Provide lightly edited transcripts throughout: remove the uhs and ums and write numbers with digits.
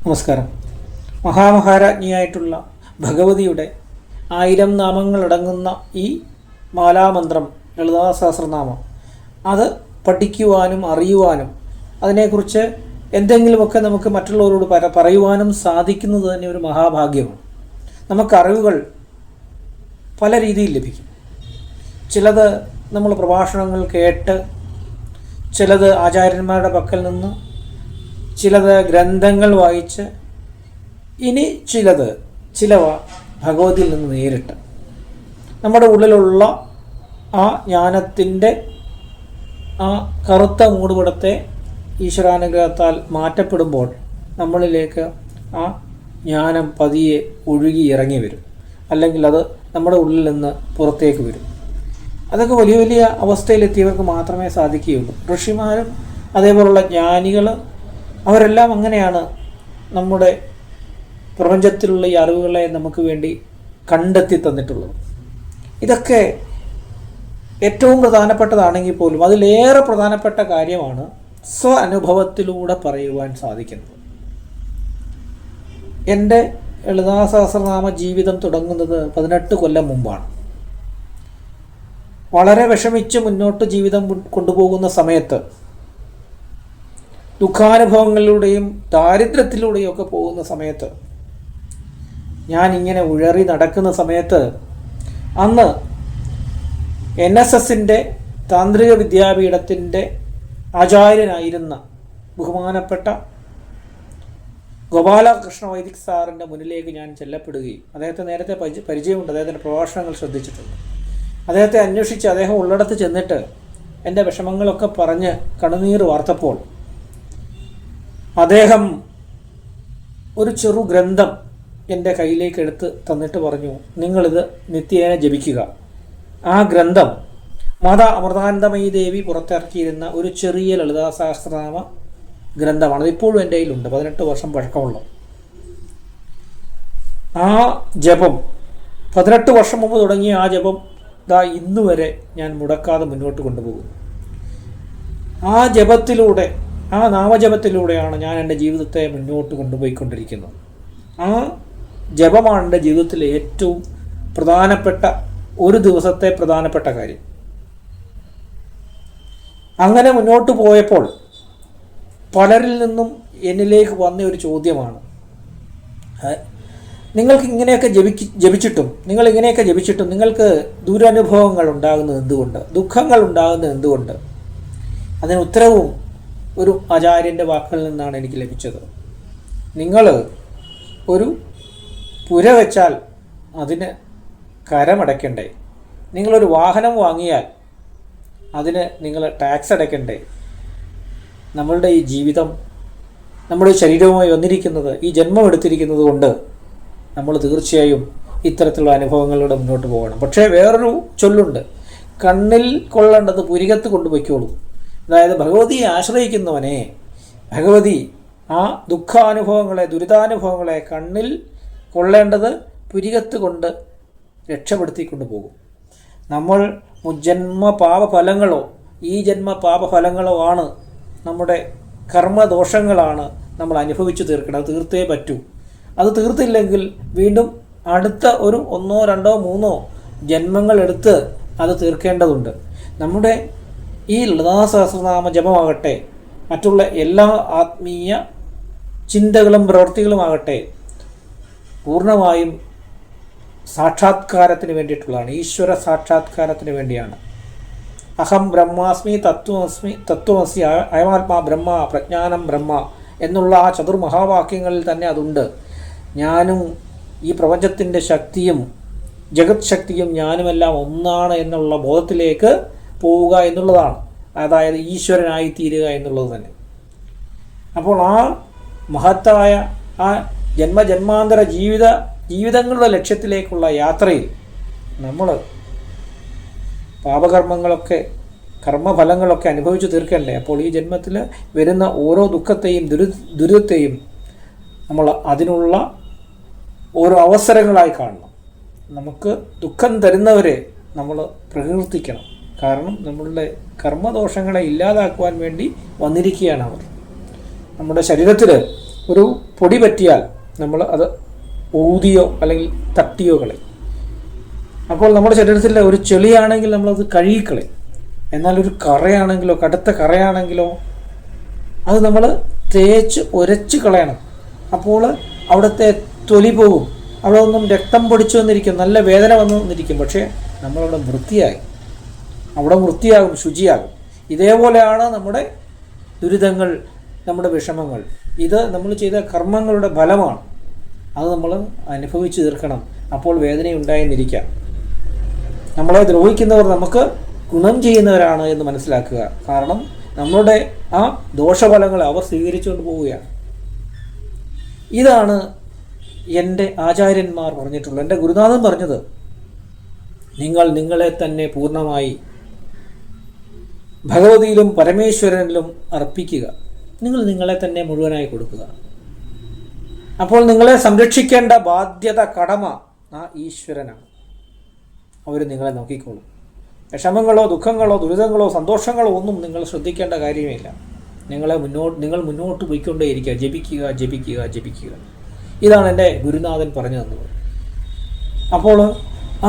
നമസ്കാരം. മഹാമഹാരാജ്ഞിയായിട്ടുള്ള ഭഗവതിയുടെ 1000 നാമങ്ങളടങ്ങുന്ന ഈ മാലാമന്ത്രം, ലളിതാ സഹസ്രനാമം, അത് പഠിക്കുവാനും അറിയുവാനും അതിനെക്കുറിച്ച് എന്തെങ്കിലുമൊക്കെ നമുക്ക് മറ്റുള്ളവരോട് പറയുവാനും സാധിക്കുന്നത് തന്നെ ഒരു മഹാഭാഗ്യമാണ്. നമുക്കറിവുകൾ പല രീതിയിൽ ലഭിക്കും. ചിലത് നമ്മൾ പ്രഭാഷണങ്ങൾ കേട്ട്, ചിലത് ആചാര്യന്മാരുടെ പക്കൽ നിന്ന്, ചിലത് ഗ്രന്ഥങ്ങൾ വായിച്ച്, ഇനി ചിലവ ഭഗവതിയിൽ നിന്ന് നേരിട്ട്. നമ്മുടെ ഉള്ളിലുള്ള ആ ജ്ഞാനത്തിൻ്റെ ആ കറുത്ത മൂടുപടത്തെ ഈശ്വരാനുഗ്രഹത്താൽ മാറ്റപ്പെടുമ്പോൾ നമ്മളിലേക്ക് ആ ജ്ഞാനം പതിയെ ഒഴുകി ഇറങ്ങി വരും, അല്ലെങ്കിൽ അത് നമ്മുടെ ഉള്ളിൽ നിന്ന് പുറത്തേക്ക് വരും. അതൊക്കെ വലിയ വലിയ അവസ്ഥയിലെത്തിയവർക്ക് മാത്രമേ സാധിക്കുകയുള്ളൂ. ഋഷിമാരും അതേപോലുള്ള ജ്ഞാനികൾ, അവരെല്ലാം അങ്ങനെയാണ് നമ്മുടെ പ്രപഞ്ചത്തിലുള്ള ഈ അറിവുകളെ നമുക്ക് വേണ്ടി കണ്ടെത്തി തന്നിട്ടുള്ളത്. ഇതൊക്കെ ഏറ്റവും പ്രധാനപ്പെട്ടതാണെങ്കിൽ പോലും അതിലേറെ പ്രധാനപ്പെട്ട കാര്യമാണ് സ്വ അനുഭവത്തിലൂടെ പറയുവാൻ സാധിക്കുന്നത്. എൻ്റെ ലളിതാ സഹസ്രനാമ ജീവിതം തുടങ്ങുന്നത് 18 കൊല്ലം മുമ്പാണ്. വളരെ വിഷമിച്ച് മുന്നോട്ട് ജീവിതം കൊണ്ടുപോകുന്ന സമയത്ത്, ദുഃഖാനുഭവങ്ങളിലൂടെയും ദാരിദ്ര്യത്തിലൂടെയും ഒക്കെ പോകുന്ന സമയത്ത്, ഞാൻ ഇങ്ങനെ ഉഴറി നടക്കുന്ന സമയത്ത്, അന്ന് NSSൻ്റെ താന്ത്രിക വിദ്യാപീഠത്തിൻ്റെ ആചാര്യനായിരുന്ന ബഹുമാനപ്പെട്ട ഗോപാലകൃഷ്ണ വൈദിക് സാറിൻ്റെ മുന്നിലേക്ക് ഞാൻ ചെല്ലപ്പെടുകയും, അദ്ദേഹത്തെ നേരത്തെ പരിചയമുണ്ട്, അദ്ദേഹത്തിൻ്റെ പ്രഭാഷണങ്ങൾ ശ്രദ്ധിച്ചിട്ടുണ്ട്. അദ്ദേഹത്തെ അന്വേഷിച്ച് അദ്ദേഹം ഉള്ളിടത്ത് ചെന്നിട്ട് എൻ്റെ വിഷമങ്ങളൊക്കെ പറഞ്ഞ് കണ്ണുനീർ വാർത്തപ്പോൾ അദ്ദേഹം ഒരു ചെറു ഗ്രന്ഥം എൻ്റെ കയ്യിലേക്ക് എടുത്ത് തന്നിട്ട് പറഞ്ഞു, നിങ്ങളിത് നിത്യേന ജപിക്കുക. ആ ഗ്രന്ഥം മാതാ അമൃതാനന്ദമയി ദേവി പുറത്തിറക്കിയിരുന്ന ഒരു ചെറിയ ലളിതാ സഹസ്രനാമ ഗ്രന്ഥമാണ്. അതിപ്പോഴും എൻ്റെ കയ്യിലുണ്ട്, 18 വർഷം പഴക്കമുള്ള. ആ ജപം 18 വർഷം മുമ്പ് തുടങ്ങിയ ആ ജപം ഇന്നുവരെ ഞാൻ മുടക്കാതെ മുന്നോട്ട് കൊണ്ടുപോകുന്നു. ആ ജപത്തിലൂടെ, ആ നാമജപത്തിലൂടെയാണ് ഞാൻ എൻ്റെ ജീവിതത്തെ മുന്നോട്ട് കൊണ്ടുപോയിക്കൊണ്ടിരിക്കുന്നത്. ആ ജപമാണ് എൻ്റെ ജീവിതത്തിലെ ഏറ്റവും പ്രധാനപ്പെട്ട ഒരു ദിവസത്തെ പ്രധാനപ്പെട്ട കാര്യം. അങ്ങനെ മുന്നോട്ട് പോയപ്പോൾ പലരിൽ നിന്നും എന്നിലേക്ക് വന്ന ഒരു ചോദ്യമാണ്, നിങ്ങൾക്ക് ഇങ്ങനെയൊക്കെ ജപിച്ചിട്ടും നിങ്ങൾക്ക് ദുരനുഭവങ്ങൾ ഉണ്ടാകുന്നത് എന്തുകൊണ്ട്, ദുഃഖങ്ങൾ ഉണ്ടാകുന്നത് എന്തുകൊണ്ട്? അതിന് ഉത്തരവും ഒരു ആചാര്യൻ്റെ വാക്കുകളിൽ നിന്നാണ് എനിക്ക് ലഭിച്ചത്. നിങ്ങൾ ഒരു പുര വെച്ചാൽ അതിന് കരമടയ്ക്കണ്ടേ? നിങ്ങളൊരു വാഹനം വാങ്ങിയാൽ അതിന് നിങ്ങൾ ടാക്സ് അടയ്ക്കണ്ടേ? നമ്മളുടെ ഈ ജീവിതം, നമ്മുടെ ശരീരവുമായി വന്നിരിക്കുന്നത്, ഈ ജന്മം എടുത്തിരിക്കുന്നത് കൊണ്ട് നമ്മൾ തീർച്ചയായും ഇത്തരത്തിലുള്ള അനുഭവങ്ങളിലൂടെ മുന്നോട്ട് പോകണം. പക്ഷേ വേറൊരു ചൊല്ലുണ്ട്, കണ്ണിൽ കൊള്ളേണ്ടത് പുരികത്ത് കൊണ്ടുപോയിക്കോളൂ. അതായത് ഭഗവതിയെ ആശ്രയിക്കുന്നവനെ ഭഗവതി ആ ദുഃഖാനുഭവങ്ങളെ, ദുരിതാനുഭവങ്ങളെ കണ്ണിൽ കൊള്ളേണ്ടത് പുരികത്ത് കൊണ്ട് രക്ഷപ്പെടുത്തിക്കൊണ്ട് പോകും. നമ്മൾ മുജ്ജന്മ പാപഫലങ്ങളോ ഈ ജന്മ പാപഫലങ്ങളോ ആണ് നമ്മുടെ കർമ്മദോഷങ്ങളാണ് നമ്മൾ അനുഭവിച്ചു തീർക്കണം. അത് തീർത്തേ പറ്റൂ. അത് തീർത്തില്ലെങ്കിൽ വീണ്ടും അടുത്ത ഒരു 1, 2, 3 ജന്മങ്ങൾ എടുത്ത് അത് തീർക്കേണ്ടതുണ്ട്. നമ്മുടെ ഈ ലളിതാ സഹസ്രനാമ ജപമാകട്ടെ, മറ്റുള്ള എല്ലാ ആത്മീയ ചിന്തകളും പ്രവൃത്തികളുമാകട്ടെ, പൂർണ്ണമായും സാക്ഷാത്കാരത്തിന് വേണ്ടിയിട്ടുള്ളതാണ്, ഈശ്വര സാക്ഷാത്കാരത്തിന് വേണ്ടിയാണ്. അഹം ബ്രഹ്മാസ്മി തത്വമസി അയമാത്മാ ബ്രഹ്മ പ്രജ്ഞാനം ബ്രഹ്മ എന്നുള്ള ആ ചതുർമഹാവാക്യങ്ങളിൽ തന്നെ അതുണ്ട്. ഞാനും ഈ പ്രപഞ്ചത്തിൻ്റെ ശക്തിയും ജഗത് ശക്തിയും ഞാനുമെല്ലാം ഒന്നാണ് എന്നുള്ള ബോധത്തിലേക്ക് പോവുക എന്നുള്ളതാണ്. അതായത് ഈശ്വരനായി തീരുക എന്നുള്ളത് തന്നെ. അപ്പോൾ ആ മഹത്തായ ആ ജന്മജന്മാന്തര ജീവിതങ്ങളുടെ ലക്ഷ്യത്തിലേക്കുള്ള യാത്രയിൽ നമ്മൾ പാപകർമ്മങ്ങളൊക്കെ, കർമ്മഫലങ്ങളൊക്കെ അനുഭവിച്ചു തീർക്കണ്ടേ? അപ്പോൾ ഈ ജന്മത്തിൽ വരുന്ന ഓരോ ദുഃഖത്തെയും ദുരിതത്തെയും നമ്മൾ അതിനുള്ള ഓരോ അവസരങ്ങളായി കാണണം. നമുക്ക് ദുഃഖം തരുന്നവരെ നമ്മൾ പ്രകീർത്തിക്കണം. കാരണം നമ്മളുടെ കർമ്മദോഷങ്ങളെ ഇല്ലാതാക്കുവാൻ വേണ്ടി വന്നിരിക്കുകയാണ് അവർ. നമ്മുടെ ശരീരത്തിൽ ഒരു പൊടി പറ്റിയാൽ നമ്മൾ അത് ഊതിയോ അല്ലെങ്കിൽ തട്ടിയോ കളയും. അപ്പോൾ നമ്മുടെ ശരീരത്തിലെ ഒരു ചെളിയാണെങ്കിൽ നമ്മളത് കഴുകിക്കളയും. എന്നാൽ ഒരു കറയാണെങ്കിലോ, കടുത്ത കറയാണെങ്കിലോ അത് നമ്മൾ തേച്ച് ഉരച്ച് കളയണം. അപ്പോൾ അവിടുത്തെ തൊലി പോകും. അവിടെ ഒന്നും രക്തം പൊടിച്ചു വന്നിരിക്കും, നല്ല വേദന വന്നിരിക്കും. പക്ഷേ നമ്മളവിടെ വൃത്തിയായി, അവിടെ വൃത്തിയാകും, ശുചിയാകും. ഇതേപോലെയാണ് നമ്മുടെ ദുരിതങ്ങൾ, നമ്മുടെ വിഷമങ്ങൾ. ഇത് നമ്മൾ ചെയ്ത കർമ്മങ്ങളുടെ ഫലമാണ്. അത് നമ്മൾ അനുഭവിച്ച് തീർക്കണം. അപ്പോൾ വേദനയുണ്ടായെന്നിരിക്കാം. നമ്മളെ ദ്രോഹിക്കുന്നവർ നമുക്ക് ഗുണം ചെയ്യുന്നവരാണ് എന്ന് മനസ്സിലാക്കുക. കാരണം നമ്മളുടെ ആ ദോഷഫലങ്ങളെ അവർ സ്വീകരിച്ചുകൊണ്ട് പോവുകയാണ്. ഇതാണ് എൻ്റെ ആചാര്യന്മാർ പറഞ്ഞിട്ടുള്ളത്, എൻ്റെ ഗുരുനാഥൻ പറഞ്ഞത്. നിങ്ങൾ നിങ്ങളെ തന്നെ പൂർണ്ണമായി ഭഗവതിയിലും പരമേശ്വരനിലും അർപ്പിക്കുക. നിങ്ങൾ നിങ്ങളെ തന്നെ മുഴുവനായി കൊടുക്കുക. അപ്പോൾ നിങ്ങളെ സംരക്ഷിക്കേണ്ട ബാധ്യത, കടമ ആ ഈശ്വരനാണ്. അവർ നിങ്ങളെ നോക്കിക്കോളും. വിഷമങ്ങളോ ദുഃഖങ്ങളോ ദുരിതങ്ങളോ സന്തോഷങ്ങളോ ഒന്നും നിങ്ങൾ ശ്രദ്ധിക്കേണ്ട കാര്യമില്ല. നിങ്ങൾ മുന്നോട്ട് പോയിക്കൊണ്ടേയിരിക്കുക. ജപിക്കുക, ജപിക്കുക, ജപിക്കുക. ഇതാണ് എൻ്റെ ഗുരുനാഥൻ പറഞ്ഞു തന്നത്. അപ്പോൾ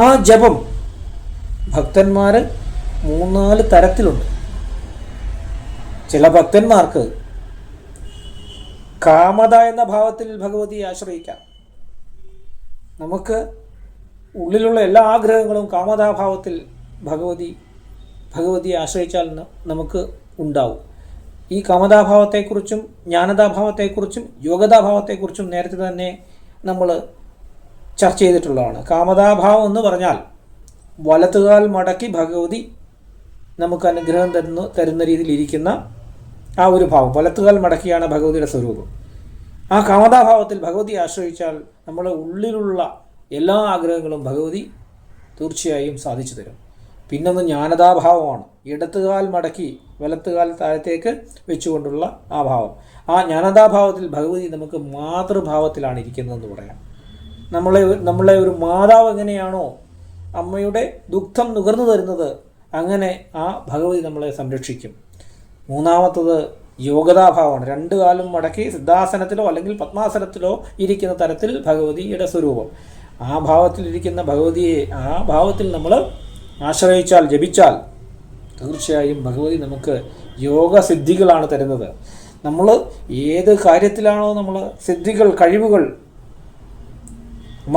ആ ജപം ഭക്തന്മാർ 3-4 തരത്തിലുണ്ട്. ചില ഭക്തന്മാർക്ക് കാമത എന്ന ഭാവത്തിൽ ഭഗവതിയെ ആശ്രയിക്കാം. നമുക്ക് ഉള്ളിലുള്ള എല്ലാ ആഗ്രഹങ്ങളും കാമതാഭാവത്തിൽ ഭഗവതിയെ ആശ്രയിച്ചാൽ നമുക്ക് ഉണ്ടാവും. ഈ കാമതാഭാവത്തെക്കുറിച്ചും ജ്ഞാനതാഭാവത്തെക്കുറിച്ചും യോഗതാഭാവത്തെക്കുറിച്ചും നേരത്തെ തന്നെ നമ്മൾ ചർച്ച ചെയ്തിട്ടുള്ളതാണ്. കാമതാഭാവം എന്ന് പറഞ്ഞാൽ വലത്തുകാൽ മടക്കി ഭഗവതി നമുക്ക് അനുഗ്രഹം തരുന്ന രീതിയിൽ ഇരിക്കുന്ന ആ ഒരു ഭാവം. വലത്തുകാൽ മടക്കിയാണ് ഭഗവതിയുടെ സ്വരൂപം. ആ കാമതാഭാവത്തിൽ ഭഗവതിയെ ആശ്രയിച്ചാൽ നമ്മുടെ ഉള്ളിലുള്ള എല്ലാ ആഗ്രഹങ്ങളും ഭഗവതി തീർച്ചയായും സാധിച്ചു തരും. പിന്നൊന്ന് ജ്ഞാനതാഭാവമാണ്. ഇടത്തുകാൽ മടക്കി വലത്തുകാൽ താഴത്തേക്ക് വെച്ചുകൊണ്ടുള്ള ആ ഭാവം. ആ ജ്ഞാനതാഭാവത്തിൽ ഭഗവതി നമുക്ക് മാതൃഭാവത്തിലാണ് ഇരിക്കുന്നതെന്ന് പറയാം. നമ്മളെ ഒരു മാതാവ് എങ്ങനെയാണോ അമ്മയുടെ ദുഃഖം നുകർന്നു തരുന്നത്, അങ്ങനെ ആ ഭഗവതി നമ്മളെ സംരക്ഷിക്കും. മൂന്നാമത്തത് യോഗതാഭാവമാണ്. 2 കാലും മടക്കി സിദ്ധാസനത്തിലോ അല്ലെങ്കിൽ പത്മാസനത്തിലോ ഇരിക്കുന്ന തരത്തിൽ ഭഗവതിയുടെ സ്വരൂപം. ആ ഭാവത്തിലിരിക്കുന്ന ഭഗവതിയെ ആ ഭാവത്തിൽ നമ്മൾ ആശ്രയിച്ചാൽ, ജപിച്ചാൽ തീർച്ചയായും ഭഗവതി നമുക്ക് യോഗസിദ്ധികളാണ് തരുന്നത്. നമ്മൾ ഏത് കാര്യത്തിലാണോ നമ്മൾ സിദ്ധികൾ, കഴിവുകൾ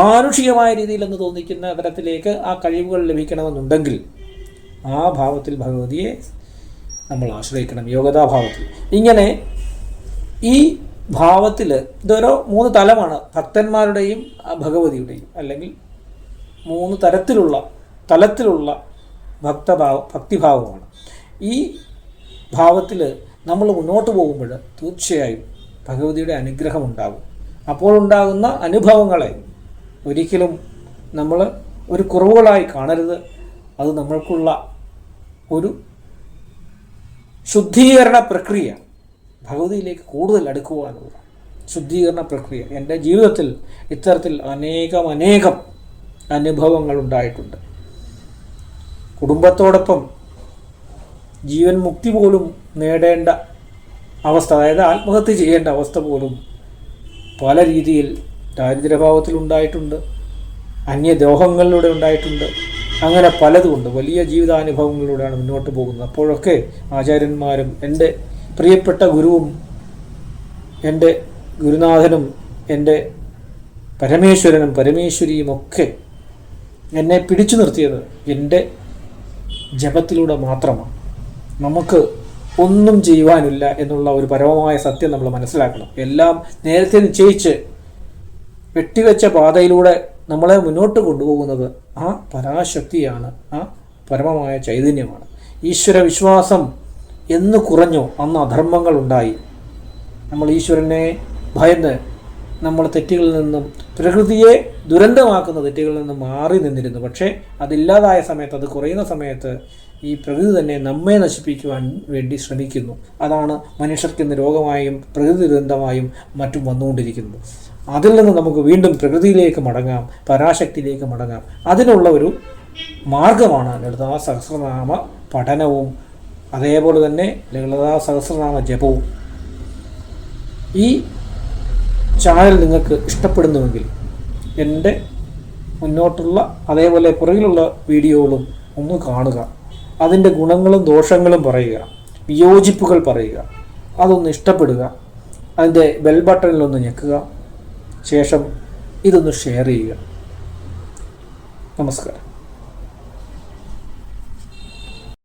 മാനുഷികമായ രീതിയിലെന്ന് തോന്നിക്കുന്ന തരത്തിലേക്ക് ആ കഴിവുകൾ ലഭിക്കണമെന്നുണ്ടെങ്കിൽ ആ ഭാവത്തിൽ ഭഗവതിയെ നമ്മൾ ആശ്രയിക്കണം, യോഗതാഭാവത്തിൽ. ഇങ്ങനെ ഈ ഭാവത്തിൽ ഇതൊരു 3 തലമാണ്, ഭക്തന്മാരുടെയും ഭഗവതിയുടെയും, അല്ലെങ്കിൽ 3 തലത്തിലുള്ള ഭക്തിഭാവമാണ്. ഈ ഭാവത്തിൽ നമ്മൾ മുന്നോട്ട് പോകുമ്പോൾ തീർച്ചയായും ഭഗവതിയുടെ അനുഗ്രഹം ഉണ്ടാകും. അപ്പോൾ ഉണ്ടാകുന്ന അനുഭവങ്ങളെ ഒരിക്കലും നമ്മൾ ഒരു കുറവുകളായി കാണരുത്. അത് നമ്മൾക്കുള്ള ഒരു ശുദ്ധീകരണ പ്രക്രിയ, ഭഗവതിയിലേക്ക് കൂടുതൽ അടുക്കുവാനുള്ള ശുദ്ധീകരണ പ്രക്രിയ. എൻ്റെ ജീവിതത്തിൽ ഇത്തരത്തിൽ അനേകം അനുഭവങ്ങൾ ഉണ്ടായിട്ടുണ്ട്. കുടുംബത്തോടൊപ്പം ജീവൻ മുക്തി പോലും നേടേണ്ട അവസ്ഥ, അതായത് ആത്മഹത്യ ചെയ്യേണ്ട അവസ്ഥ പോലും പല രീതിയിൽ ദാരിദ്ര്യഭാവത്തിലുണ്ടായിട്ടുണ്ട്, അന്യദ്രോഹങ്ങളിലൂടെ ഉണ്ടായിട്ടുണ്ട്. അങ്ങനെ പലതുമുണ്ട്. വലിയ ജീവിതാനുഭവങ്ങളിലൂടെയാണ് മുന്നോട്ട് പോകുന്നത്. അപ്പോഴൊക്കെ ആചാര്യന്മാരും എൻ്റെ പ്രിയപ്പെട്ട ഗുരുവും എൻ്റെ ഗുരുനാഥനും എൻ്റെ പരമേശ്വരനും പരമേശ്വരിയും ഒക്കെ എന്നെ പിടിച്ചു നിർത്തിയത് എൻ്റെ ജപത്തിലൂടെ മാത്രമാണ്. നമുക്ക് ഒന്നും ചെയ്യുവാനില്ല എന്നുള്ള ഒരു പരമമായ സത്യം നമ്മൾ മനസ്സിലാക്കണം. എല്ലാം നേരത്തെ നിശ്ചയിച്ച് വെട്ടിവെച്ച പാതയിലൂടെ നമ്മളെ മുന്നോട്ട് കൊണ്ടുപോകുന്നത് ആ പരാശക്തിയാണ്, ആ പരമമായ ചൈതന്യമാണ്. ഈശ്വര വിശ്വാസം എന്ന് കുറഞ്ഞോ അന്ന് അധർമ്മങ്ങൾ ഉണ്ടായി. നമ്മൾ ഈശ്വരനെ ഭയന്ന് നമ്മൾ തെറ്റുകളിൽ നിന്നും, പ്രകൃതിയെ ദുരന്തമാക്കുന്ന തെറ്റുകളിൽ നിന്നും മാറി നിന്നിരുന്നു. പക്ഷേ അതില്ലാതായ സമയത്ത്, അത് കുറയുന്ന സമയത്ത് ഈ പ്രകൃതി തന്നെ നമ്മെ നശിപ്പിക്കുവാൻ വേണ്ടി ശ്രമിക്കുന്നു. അതാണ് മനുഷ്യർക്കിന്ന് രോഗമായും പ്രകൃതി ദുരന്തമായും മറ്റും വന്നുകൊണ്ടിരിക്കുന്നത്. അതിൽ നിന്ന് നമുക്ക് വീണ്ടും പ്രകൃതിയിലേക്ക് മടങ്ങാം, പരാശക്തിയിലേക്ക് മടങ്ങാം. അതിനുള്ള ഒരു മാർഗമാണ് ലളിതാ സഹസ്രനാമ പഠനവും അതേപോലെ തന്നെ ലളിതാ സഹസ്രനാമ ജപവും. ഈ ചാനൽ നിങ്ങൾക്ക് ഇഷ്ടപ്പെടുന്നുവെങ്കിൽ എൻ്റെ മുന്നോട്ടുള്ള അതേപോലെ പുറകിലുള്ള വീഡിയോകളും ഒന്ന് കാണുക. അതിൻ്റെ ഗുണങ്ങളും ദോഷങ്ങളും പറയുക, വിയോജിപ്പുകൾ പറയുക, അതൊന്ന് ഇഷ്ടപ്പെടുക. അതിൻ്റെ ബെൽ ബട്ടണിലൊന്ന് ഞെക്കുക. ശേഷം ഇതൊന്ന് ഷെയർ ചെയ്യുക. നമസ്കാരം.